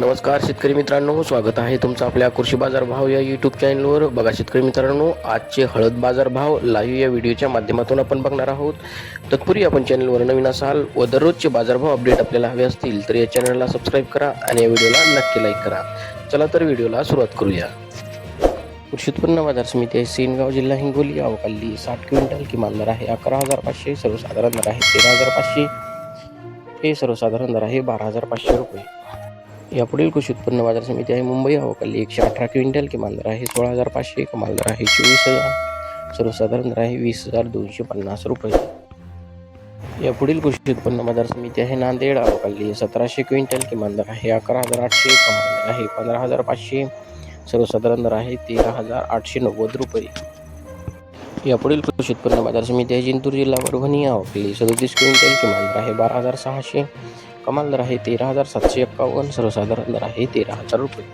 नमस्कार शेतकरी मित्रांनो, स्वागत आहे तुमचं आपल्या कृषी बाजार भाव या यूट्यूब चॅनलवर. बघा शेतकरी मित्रांनो, आजचे हळद बाजार भाव लाईव्ह या व्हिडिओच्या माध्यमातून आपण बघणार आहोत. तत्पूर्वी आपण चॅनलवर नवीन असाल व दररोजचे बाजारभाव अपडेट आपल्याला हवे असतील तर या चॅनलला सबस्क्राईब करा आणि या व्हिडिओला नक्की लाईक करा. चला तर व्हिडिओला सुरुवात करूया. कृषी उत्पन्न बाजार समिती आहे सेनगाव, जिल्हा हिंगोली. अवकाली 60 क्विंटल, किमान दर आहे 11,500, सर्वसाधारण दर आहे 13,500, हे सर्वसाधारण दर आहे 12,500 रुपये. यापुढील कृषी उत्पन्न बाजार समिती आहे मुंबई. अवकाली 118 क्विंटल, किमान दर आहे 16,500, कमाल दर आहे 24,000, सर्वसाधारण दर आहे 20,250 रुपये. यापुढील कृषी उत्पन्न बाजार समिती आहे नांदेड. अवकाली 1700 क्विंटल, किमान दर आहे 11,800, कमाल दर आहे 15,500, सर्वसाधारण दर आहे 13,890 रुपये. यापुढील कृषी उत्पन्न बाजार समिती आहे जिंतूर, जिल्हा परभणी. अवकाली 37 क्विंटल, किमान दर आहे 12,600, कमाल दर आहे 13,751, सर्वसाधारण दर आहे 13,000 रुपये.